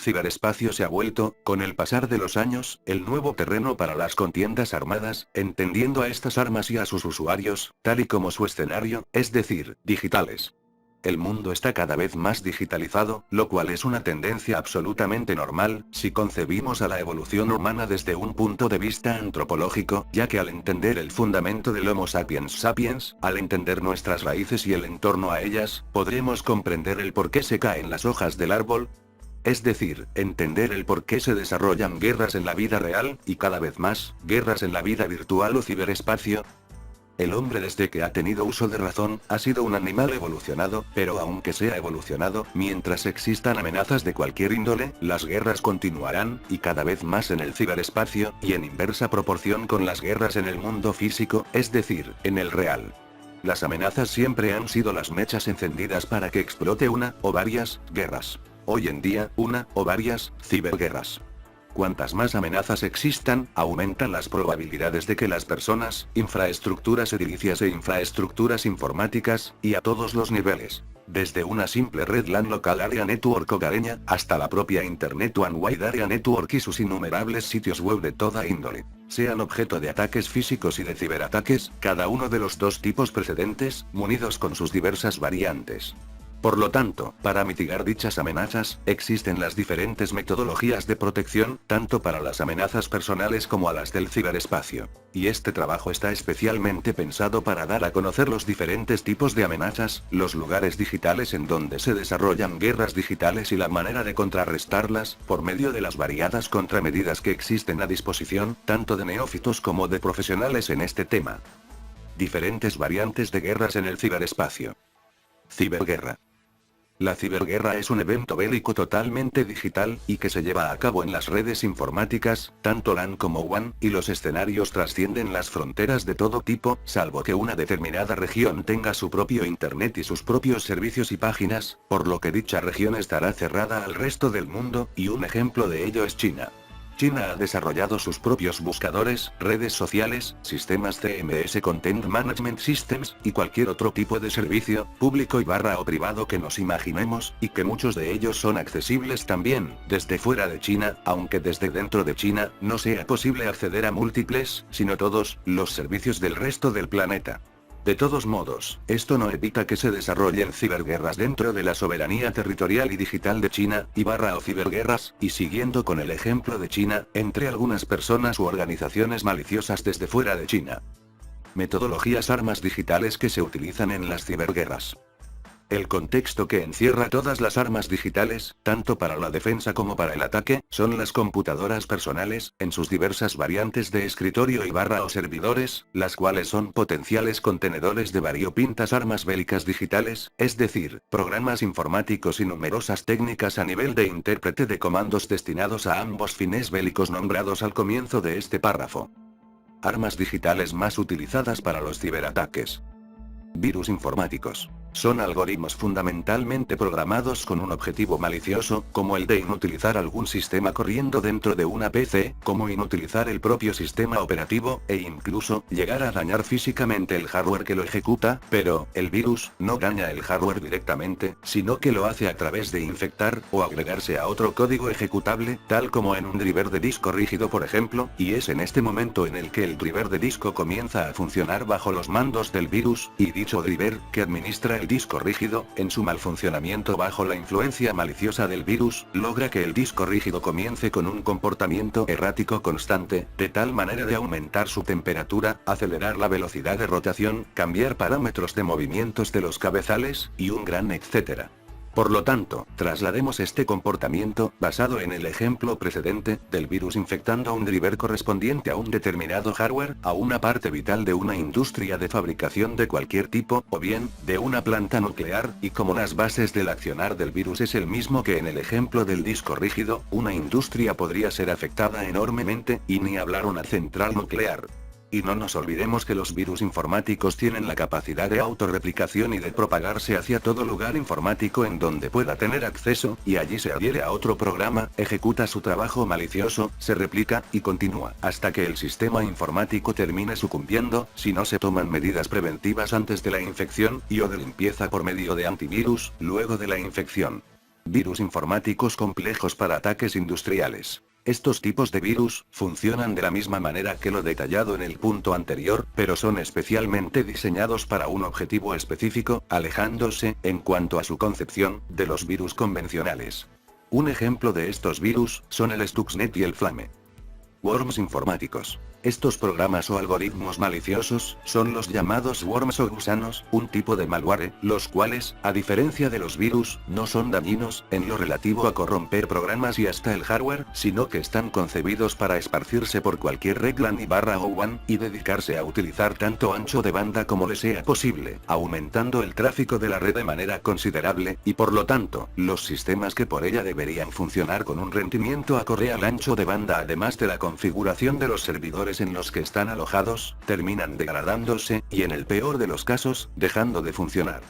ciberespacio se ha vuelto, con el pasar de los años, el nuevo terreno para las contiendas armadas, entendiendo a estas armas y a sus usuarios, tal y como su escenario, es decir, digitales. El mundo está cada vez más digitalizado, lo cual es una tendencia absolutamente normal, si concebimos a la evolución humana desde un punto de vista antropológico, ya que al entender el fundamento del Homo sapiens sapiens, al entender nuestras raíces y el entorno a ellas, podremos comprender el por qué se caen las hojas del árbol. Es decir, entender el por qué se desarrollan guerras en la vida real, y cada vez más, guerras en la vida virtual o ciberespacio. El hombre desde que ha tenido uso de razón, ha sido un animal evolucionado, pero aunque sea evolucionado, mientras existan amenazas de cualquier índole, las guerras continuarán, y cada vez más en el ciberespacio, y en inversa proporción con las guerras en el mundo físico, es decir, en el real. Las amenazas siempre han sido las mechas encendidas para que explote una, o varias, guerras. Hoy en día, una, o varias, ciberguerras. Cuantas más amenazas existan, aumentan las probabilidades de que las personas, infraestructuras edilicias e infraestructuras informáticas, y a todos los niveles, desde una simple red LAN local Area Network hogareña, hasta la propia Internet One Wide Area Network y sus innumerables sitios web de toda índole, sean objeto de ataques físicos y de ciberataques, cada uno de los dos tipos precedentes, munidos con sus diversas variantes. Por lo tanto, para mitigar dichas amenazas, existen las diferentes metodologías de protección, tanto para las amenazas personales como a las del ciberespacio. Y este trabajo está especialmente pensado para dar a conocer los diferentes tipos de amenazas, los lugares digitales en donde se desarrollan guerras digitales y la manera de contrarrestarlas, por medio de las variadas contramedidas que existen a disposición, tanto de neófitos como de profesionales en este tema. Diferentes variantes de guerras en el ciberespacio. Ciberguerra. La ciberguerra es un evento bélico totalmente digital, y que se lleva a cabo en las redes informáticas, tanto LAN como WAN, y los escenarios trascienden las fronteras de todo tipo, salvo que una determinada región tenga su propio Internet y sus propios servicios y páginas, por lo que dicha región estará cerrada al resto del mundo, y un ejemplo de ello es China. China ha desarrollado sus propios buscadores, redes sociales, sistemas CMS Content Management Systems, y cualquier otro tipo de servicio, público y barra o privado que nos imaginemos, y que muchos de ellos son accesibles también, desde fuera de China, aunque desde dentro de China, no sea posible acceder a múltiples, sino todos, los servicios del resto del planeta. De todos modos, esto no evita que se desarrollen ciberguerras dentro de la soberanía territorial y digital de China, y barra o ciberguerras, y siguiendo con el ejemplo de China, entre algunas personas u organizaciones maliciosas desde fuera de China. Metodologías armas digitales que se utilizan en las ciberguerras. El contexto que encierra todas las armas digitales, tanto para la defensa como para el ataque, son las computadoras personales, en sus diversas variantes de escritorio y barra o servidores, las cuales son potenciales contenedores de variopintas armas bélicas digitales, es decir, programas informáticos y numerosas técnicas a nivel de intérprete de comandos destinados a ambos fines bélicos nombrados al comienzo de este párrafo. Armas digitales más utilizadas para los ciberataques. Virus informáticos. Son algoritmos fundamentalmente programados con un objetivo malicioso, como el de inutilizar algún sistema corriendo dentro de una PC, como inutilizar el propio sistema operativo, e incluso, llegar a dañar físicamente el hardware que lo ejecuta, pero, el virus, no daña el hardware directamente, sino que lo hace a través de infectar, o agregarse a otro código ejecutable, tal como en un driver de disco rígido por ejemplo, y es en este momento en el que el driver de disco comienza a funcionar bajo los mandos del virus, y dicho driver, que administra el disco rígido, en su mal funcionamiento bajo la influencia maliciosa del virus, logra que el disco rígido comience con un comportamiento errático constante, de tal manera de aumentar su temperatura, acelerar la velocidad de rotación, cambiar parámetros de movimientos de los cabezales, y un gran etcétera. Por lo tanto, traslademos este comportamiento, basado en el ejemplo precedente, del virus infectando a un driver correspondiente a un determinado hardware, a una parte vital de una industria de fabricación de cualquier tipo, o bien, de una planta nuclear, y como las bases del accionar del virus es el mismo que en el ejemplo del disco rígido, una industria podría ser afectada enormemente, y ni hablar una central nuclear. Y no nos olvidemos que los virus informáticos tienen la capacidad de autorreplicación y de propagarse hacia todo lugar informático en donde pueda tener acceso, y allí se adhiere a otro programa, ejecuta su trabajo malicioso, se replica, y continúa, hasta que el sistema informático termine sucumbiendo, si no se toman medidas preventivas antes de la infección, y o de limpieza por medio de antivirus, luego de la infección. Virus informáticos complejos para ataques industriales. Estos tipos de virus funcionan de la misma manera que lo detallado en el punto anterior, pero son especialmente diseñados para un objetivo específico, alejándose, en cuanto a su concepción, de los virus convencionales. Un ejemplo de estos virus son el Stuxnet y el Flame. Worms informáticos. Estos programas o algoritmos maliciosos son los llamados worms o gusanos, un tipo de malware, los cuales, a diferencia de los virus, no son dañinos en lo relativo a corromper programas y hasta el hardware, sino que están concebidos para esparcirse por cualquier red LAN y /o WAN, y dedicarse a utilizar tanto ancho de banda como le sea posible, aumentando el tráfico de la red de manera considerable, y por lo tanto, los sistemas que por ella deberían funcionar con un rendimiento acorde al ancho de banda además de la configuración de los servidores en los que están alojados, terminan degradándose, y en el peor de los casos, dejando de funcionar.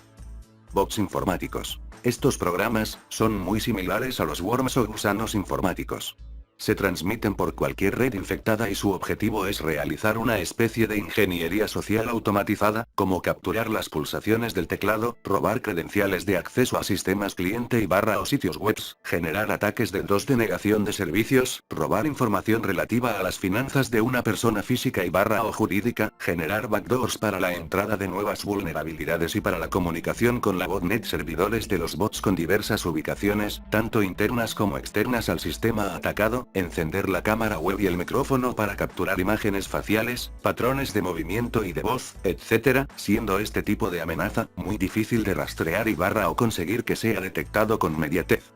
Bots informáticos. Estos programas son muy similares a los worms o gusanos informáticos. Se transmiten por cualquier red infectada y su objetivo es realizar una especie de ingeniería social automatizada, como capturar las pulsaciones del teclado, robar credenciales de acceso a sistemas cliente y /o sitios web, generar ataques de DDoS de negación de servicios, robar información relativa a las finanzas de una persona física y /o jurídica, generar backdoors para la entrada de nuevas vulnerabilidades y para la comunicación con la botnet servidores de los bots con diversas ubicaciones, tanto internas como externas al sistema atacado, encender la cámara web y el micrófono para capturar imágenes faciales, patrones de movimiento y de voz, etc., siendo este tipo de amenaza muy difícil de rastrear y /o conseguir que sea detectado con inmediatez.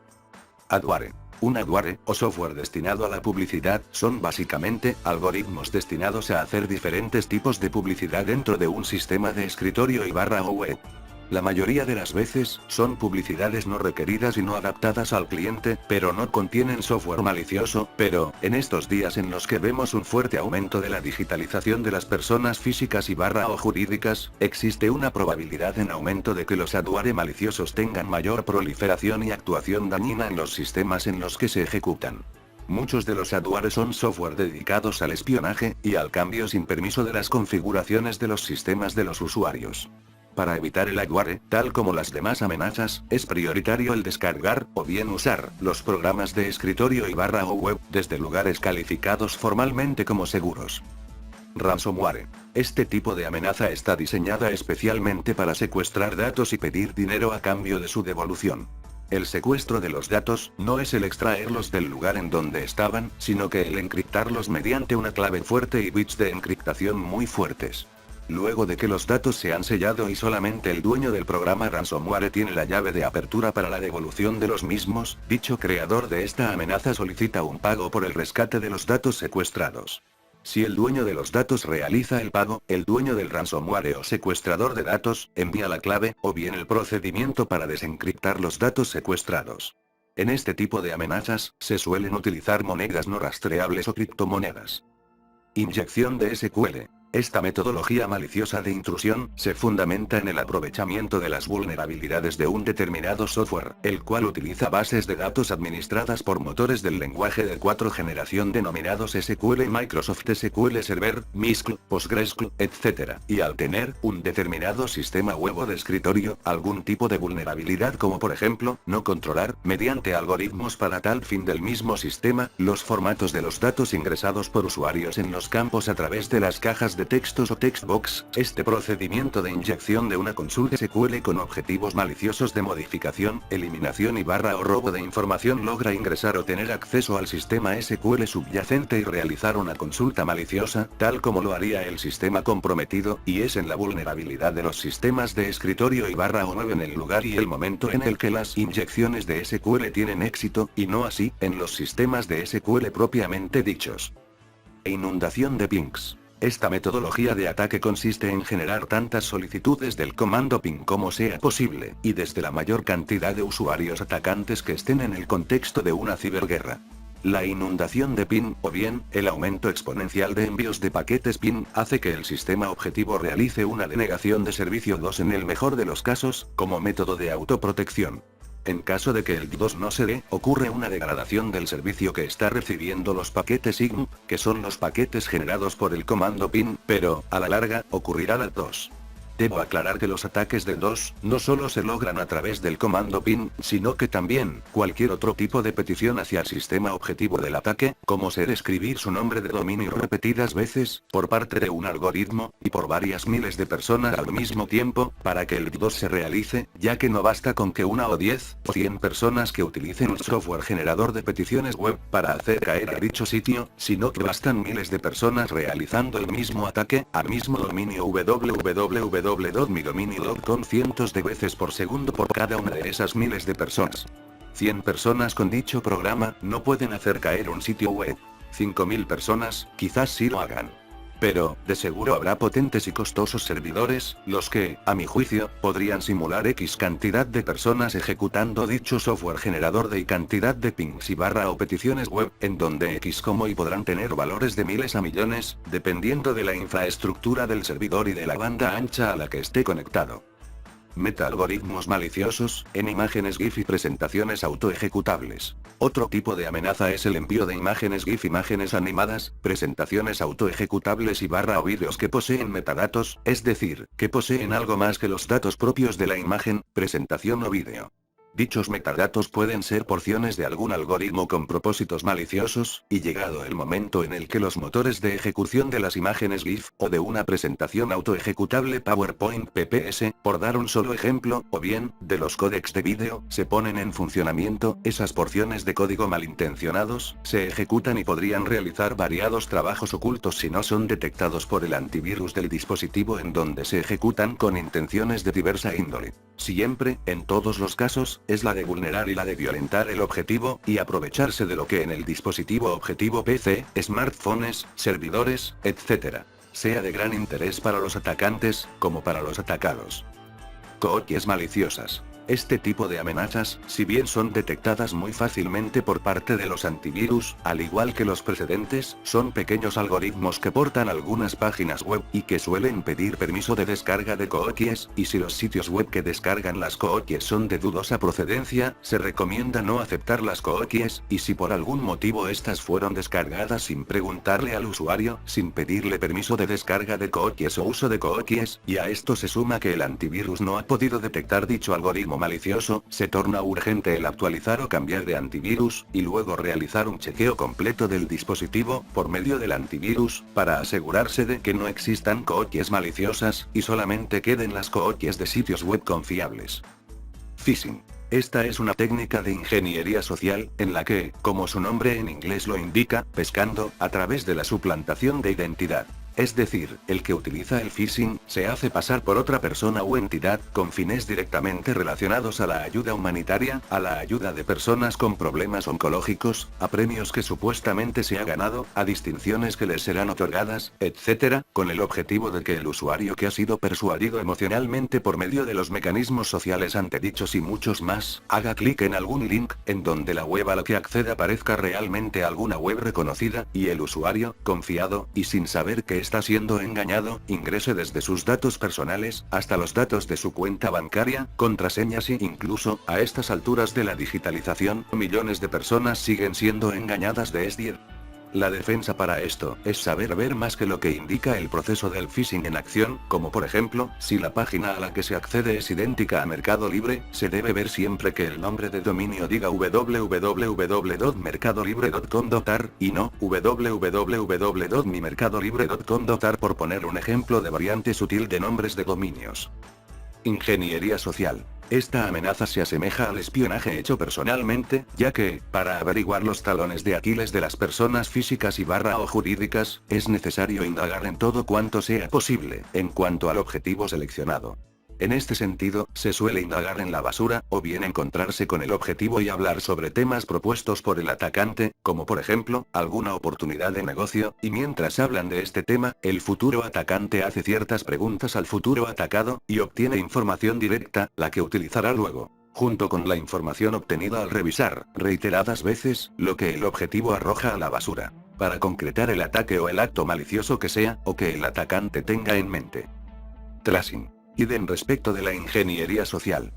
Adware. Un adware, o software destinado a la publicidad, son básicamente algoritmos destinados a hacer diferentes tipos de publicidad dentro de un sistema de escritorio y /o web. La mayoría de las veces, son publicidades no requeridas y no adaptadas al cliente, pero no contienen software malicioso, pero, en estos días en los que vemos un fuerte aumento de la digitalización de las personas físicas y /o jurídicas, existe una probabilidad en aumento de que los adware maliciosos tengan mayor proliferación y actuación dañina en los sistemas en los que se ejecutan. Muchos de los adware son software dedicados al espionaje, y al cambio sin permiso de las configuraciones de los sistemas de los usuarios. Para evitar el adware, tal como las demás amenazas, es prioritario el descargar, o bien usar, los programas de escritorio y /o web, desde lugares calificados formalmente como seguros. Ransomware. Este tipo de amenaza está diseñada especialmente para secuestrar datos y pedir dinero a cambio de su devolución. El secuestro de los datos, no es el extraerlos del lugar en donde estaban, sino que el encriptarlos mediante una clave fuerte y bits de encriptación muy fuertes. Luego de que los datos se han sellado y solamente el dueño del programa ransomware tiene la llave de apertura para la devolución de los mismos, dicho creador de esta amenaza solicita un pago por el rescate de los datos secuestrados. Si el dueño de los datos realiza el pago, el dueño del ransomware o secuestrador de datos, envía la clave, o bien el procedimiento para desencriptar los datos secuestrados. En este tipo de amenazas, se suelen utilizar monedas no rastreables o criptomonedas. Inyección de SQL. Esta metodología maliciosa de intrusión, se fundamenta en el aprovechamiento de las vulnerabilidades de un determinado software, el cual utiliza bases de datos administradas por motores del lenguaje de 4 generación denominados SQL, Microsoft SQL Server, MySQL, PostgreSQL, etc., y al tener un determinado sistema web o de escritorio, algún tipo de vulnerabilidad como por ejemplo, no controlar, mediante algoritmos para tal fin del mismo sistema, los formatos de los datos ingresados por usuarios en los campos a través de las cajas de textos o textbox, este procedimiento de inyección de una consulta SQL con objetivos maliciosos de modificación, eliminación y /o robo de información logra ingresar o tener acceso al sistema SQL subyacente y realizar una consulta maliciosa, tal como lo haría el sistema comprometido, y es en la vulnerabilidad de los sistemas de escritorio y /o web en el lugar y el momento en el que las inyecciones de SQL tienen éxito, y no así, en los sistemas de SQL propiamente dichos. Inundación de pings. Esta metodología de ataque consiste en generar tantas solicitudes del comando ping como sea posible, y desde la mayor cantidad de usuarios atacantes que estén en el contexto de una ciberguerra. La inundación de ping, o bien, el aumento exponencial de envíos de paquetes ping, hace que el sistema objetivo realice una denegación de servicio DDoS en el mejor de los casos, como método de autoprotección. En caso de que el DDoS no se dé, ocurre una degradación del servicio que está recibiendo los paquetes IGM, que son los paquetes generados por el comando ping, pero, a la larga, ocurrirá la DDoS. Debo aclarar que los ataques de DOS no solo se logran a través del comando PIN, sino que también cualquier otro tipo de petición hacia el sistema objetivo del ataque, como ser escribir su nombre de dominio repetidas veces, por parte de un algoritmo, y por varias miles de personas al mismo tiempo, para que el DOS se realice, ya que no basta con que una o 10 o 100 personas que utilicen un software generador de peticiones web para hacer caer a dicho sitio, sino que bastan miles de personas realizando el mismo ataque, al mismo dominio www.midominio.com cientos de veces por segundo por cada una de esas miles de personas. 100 personas con dicho programa no pueden hacer caer un sitio web. 5000 personas, quizás sí lo hagan. Pero, de seguro habrá potentes y costosos servidores, los que, a mi juicio, podrían simular X cantidad de personas ejecutando dicho software generador de y cantidad de pings y barra o peticiones web, en donde X como y podrán tener valores de miles a millones, dependiendo de la infraestructura del servidor y de la banda ancha a la que esté conectado. Meta-algoritmos maliciosos, en imágenes GIF y presentaciones autoejecutables. Otro tipo de amenaza es el envío de imágenes GIF, imágenes animadas, presentaciones autoejecutables y barra o vídeos que poseen metadatos, es decir, que poseen algo más que los datos propios de la imagen, presentación o vídeo. Dichos metadatos pueden ser porciones de algún algoritmo con propósitos maliciosos, y llegado el momento en el que los motores de ejecución de las imágenes GIF, o de una presentación autoejecutable PowerPoint PPS, por dar un solo ejemplo, o bien, de los códecs de vídeo, se ponen en funcionamiento, esas porciones de código malintencionados, se ejecutan y podrían realizar variados trabajos ocultos si no son detectados por el antivirus del dispositivo en donde se ejecutan con intenciones de diversa índole. Siempre, en todos los casos, es la de vulnerar y la de violentar el objetivo, y aprovecharse de lo que en el dispositivo objetivo PC, smartphones, servidores, etc., sea de gran interés para los atacantes, como para los atacados. Cookies maliciosas. Este tipo de amenazas, si bien son detectadas muy fácilmente por parte de los antivirus, al igual que los precedentes, son pequeños algoritmos que portan algunas páginas web, y que suelen pedir permiso de descarga de cookies, y si los sitios web que descargan las cookies son de dudosa procedencia, se recomienda no aceptar las cookies, y si por algún motivo estas fueron descargadas sin preguntarle al usuario, sin pedirle permiso de descarga de cookies o uso de cookies, y a esto se suma que el antivirus no ha podido detectar dicho algoritmo malicioso, se torna urgente el actualizar o cambiar de antivirus, y luego realizar un chequeo completo del dispositivo, por medio del antivirus, para asegurarse de que no existan cookies maliciosas, y solamente queden las cookies de sitios web confiables. Phishing. Esta es una técnica de ingeniería social, en la que, como su nombre en inglés lo indica, pescando, a través de la suplantación de identidad. Es decir, el que utiliza el phishing, se hace pasar por otra persona u entidad, con fines directamente relacionados a la ayuda humanitaria, a la ayuda de personas con problemas oncológicos, a premios que supuestamente se ha ganado, a distinciones que les serán otorgadas, etc., con el objetivo de que el usuario que ha sido persuadido emocionalmente por medio de los mecanismos sociales antedichos y muchos más, haga clic en algún link, en donde la web a la que acceda parezca realmente alguna web reconocida, y el usuario, confiado, y sin saber que está siendo engañado, ingrese desde sus datos personales, hasta los datos de su cuenta bancaria, contraseñas e incluso, a estas alturas de la digitalización, millones de personas siguen siendo engañadas de este. La defensa para esto, es saber ver más que lo que indica el proceso del phishing en acción, como por ejemplo, si la página a la que se accede es idéntica a Mercado Libre, se debe ver siempre que el nombre de dominio diga www.mercadolibre.com.ar, y no www.mimercadolibre.com.ar, por poner un ejemplo de variante sutil de nombres de dominios. Ingeniería social. Esta amenaza se asemeja al espionaje hecho personalmente, ya que, para averiguar los talones de Aquiles de las personas físicas y barra o jurídicas, es necesario indagar en todo cuanto sea posible, en cuanto al objetivo seleccionado. En este sentido, se suele indagar en la basura, o bien encontrarse con el objetivo y hablar sobre temas propuestos por el atacante, como por ejemplo, alguna oportunidad de negocio, y mientras hablan de este tema, el futuro atacante hace ciertas preguntas al futuro atacado, y obtiene información directa, la que utilizará luego, junto con la información obtenida al revisar, reiteradas veces, lo que el objetivo arroja a la basura, para concretar el ataque o el acto malicioso que sea, o que el atacante tenga en mente. Tracing. Respecto de la ingeniería social.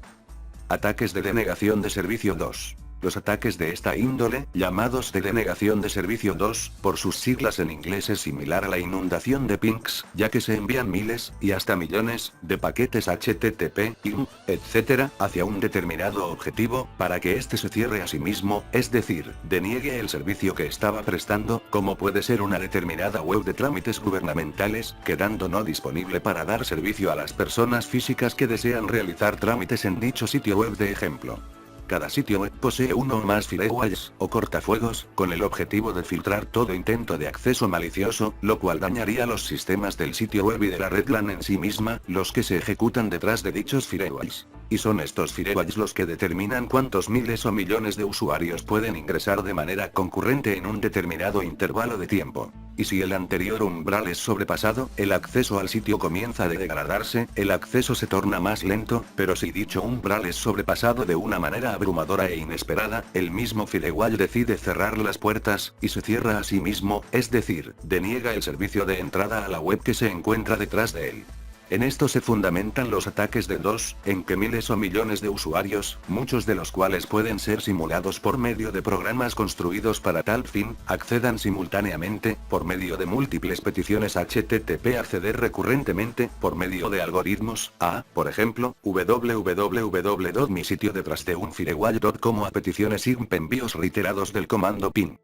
Ataques de denegación de servicio 2. Los ataques de esta índole, llamados de denegación de servicio 2, por sus siglas en inglés es similar a la inundación de pings, ya que se envían miles, y hasta millones, de paquetes HTTP, IM, etc., hacia un determinado objetivo, para que éste se cierre a sí mismo, es decir, deniegue el servicio que estaba prestando, como puede ser una determinada web de trámites gubernamentales, quedando no disponible para dar servicio a las personas físicas que desean realizar trámites en dicho sitio web de ejemplo. Cada sitio web posee uno o más firewalls, o cortafuegos, con el objetivo de filtrar todo intento de acceso malicioso, lo cual dañaría los sistemas del sitio web y de la red LAN en sí misma, los que se ejecutan detrás de dichos firewalls. Y son estos firewalls los que determinan cuántos miles o millones de usuarios pueden ingresar de manera concurrente en un determinado intervalo de tiempo. Y si el anterior umbral es sobrepasado, el acceso al sitio comienza a degradarse, el acceso se torna más lento, pero si dicho umbral es sobrepasado de una manera abrumadora e inesperada, el mismo firewall decide cerrar las puertas, y se cierra a sí mismo, es decir, deniega el servicio de entrada a la web que se encuentra detrás de él. En esto se fundamentan los ataques de DOS, en que miles o millones de usuarios, muchos de los cuales pueden ser simulados por medio de programas construidos para tal fin, accedan simultáneamente, por medio de múltiples peticiones HTTP acceder recurrentemente, por medio de algoritmos, por ejemplo, www.mi sitio detrás de un firewall.com a peticiones IMP envíos reiterados del comando PIN.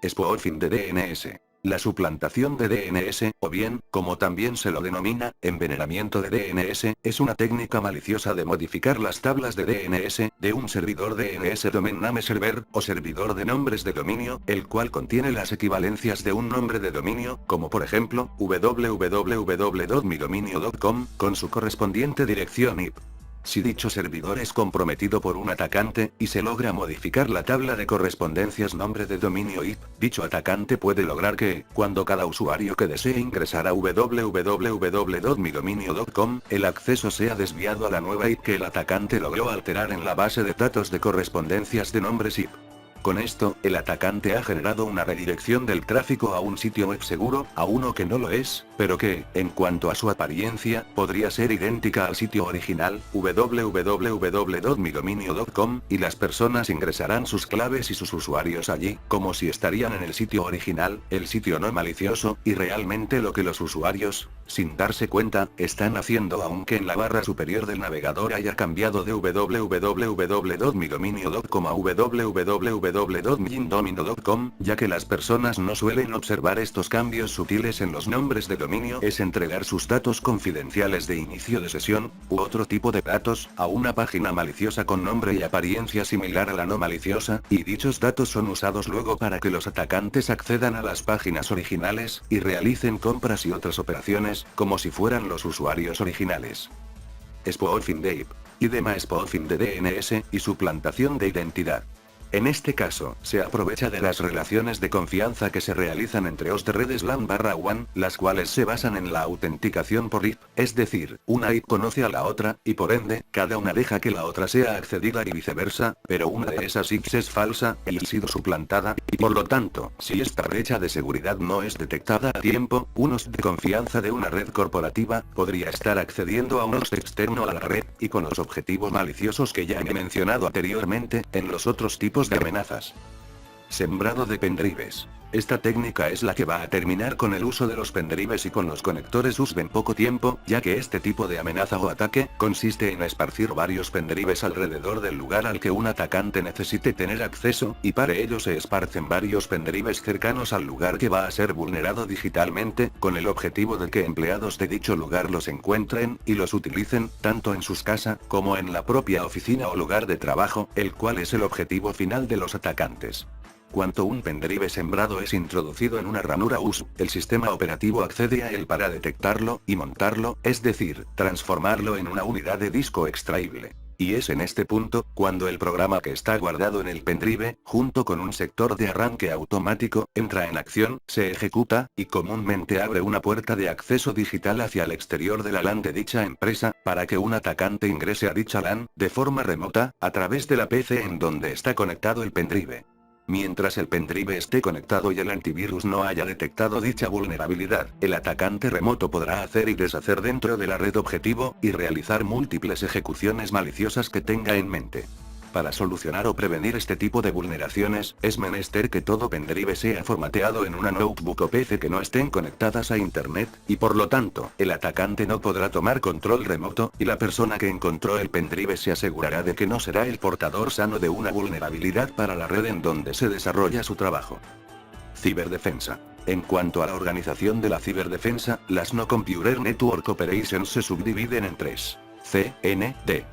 Spoofing de DNS. La suplantación de DNS, o bien, como también se lo denomina, envenenamiento de DNS, es una técnica maliciosa de modificar las tablas de DNS, de un servidor DNS Domain Name Server, o servidor de nombres de dominio, el cual contiene las equivalencias de un nombre de dominio, como por ejemplo, www.midominio.com, con su correspondiente dirección IP. Si dicho servidor es comprometido por un atacante, y se logra modificar la tabla de correspondencias nombre de dominio IP, dicho atacante puede lograr que, cuando cada usuario que desee ingresar a www.midominio.com, el acceso sea desviado a la nueva IP que el atacante logró alterar en la base de datos de correspondencias de nombres IP. Con esto, el atacante ha generado una redirección del tráfico a un sitio web seguro, a uno que no lo es, pero que, en cuanto a su apariencia, podría ser idéntica al sitio original, www.midominio.com, y las personas ingresarán sus claves y sus usuarios allí, como si estarían en el sitio original, el sitio no malicioso, y realmente lo que los usuarios, sin darse cuenta, están haciendo aunque en la barra superior del navegador haya cambiado de www.midominio.com a www.mindomino.com, ya que las personas no suelen observar estos cambios sutiles en los nombres de dominio, es entregar sus datos confidenciales de inicio de sesión, u otro tipo de datos, a una página maliciosa con nombre y apariencia similar a la no maliciosa, y dichos datos son usados luego para que los atacantes accedan a las páginas originales, y realicen compras y otras operaciones, como si fueran los usuarios originales. Spoofing de IP. IDEMA spoofing de DNS, y suplantación de identidad. En este caso, se aprovecha de las relaciones de confianza que se realizan entre hosts de redes LAN/WAN, las cuales se basan en la autenticación por IP, es decir, una IP conoce a la otra, y por ende, cada una deja que la otra sea accedida y viceversa, pero una de esas IPs es falsa, y ha sido suplantada, y por lo tanto, si esta brecha de seguridad no es detectada a tiempo, un host de confianza de una red corporativa, podría estar accediendo a un host externo a la red, y con los objetivos maliciosos que ya he mencionado anteriormente, en los otros tipos de amenazas. Sembrado de pendrives. Esta técnica es la que va a terminar con el uso de los pendrives y con los conectores USB en poco tiempo, ya que este tipo de amenaza o ataque consiste en esparcir varios pendrives alrededor del lugar al que un atacante necesite tener acceso, y para ello se esparcen varios pendrives cercanos al lugar que va a ser vulnerado digitalmente, con el objetivo de que empleados de dicho lugar los encuentren, y los utilicen, tanto en sus casas, como en la propia oficina o lugar de trabajo, el cual es el objetivo final de los atacantes. Cuando un pendrive sembrado es introducido en una ranura USB, el sistema operativo accede a él para detectarlo, y montarlo, es decir, transformarlo en una unidad de disco extraíble. Y es en este punto, cuando el programa que está guardado en el pendrive, junto con un sector de arranque automático, entra en acción, se ejecuta, y comúnmente abre una puerta de acceso digital hacia el exterior de la LAN de dicha empresa, para que un atacante ingrese a dicha LAN, de forma remota, a través de la PC en donde está conectado el pendrive. Mientras el pendrive esté conectado y el antivirus no haya detectado dicha vulnerabilidad, el atacante remoto podrá hacer y deshacer dentro de la red objetivo, y realizar múltiples ejecuciones maliciosas que tenga en mente. Para solucionar o prevenir este tipo de vulneraciones, es menester que todo pendrive sea formateado en una notebook o PC que no estén conectadas a internet, y por lo tanto, el atacante no podrá tomar control remoto, y la persona que encontró el pendrive se asegurará de que no será el portador sano de una vulnerabilidad para la red en donde se desarrolla su trabajo. Ciberdefensa. En cuanto a la organización de la ciberdefensa, las No Computer Network Operations se subdividen en tres. CND.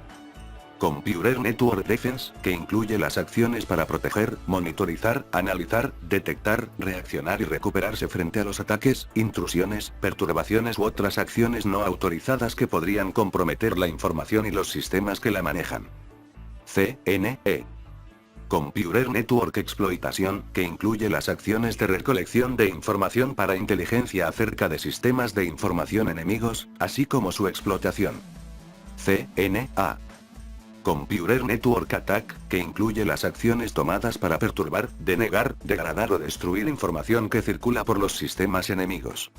Computer Network Defense, que incluye las acciones para proteger, monitorizar, analizar, detectar, reaccionar y recuperarse frente a los ataques, intrusiones, perturbaciones u otras acciones no autorizadas que podrían comprometer la información y los sistemas que la manejan. CNE. Computer Network Exploitation, que incluye las acciones de recolección de información para inteligencia acerca de sistemas de información enemigos, así como su explotación. CNA. Computer Network Attack, que incluye las acciones tomadas para perturbar, denegar, degradar o destruir información que circula por los sistemas enemigos.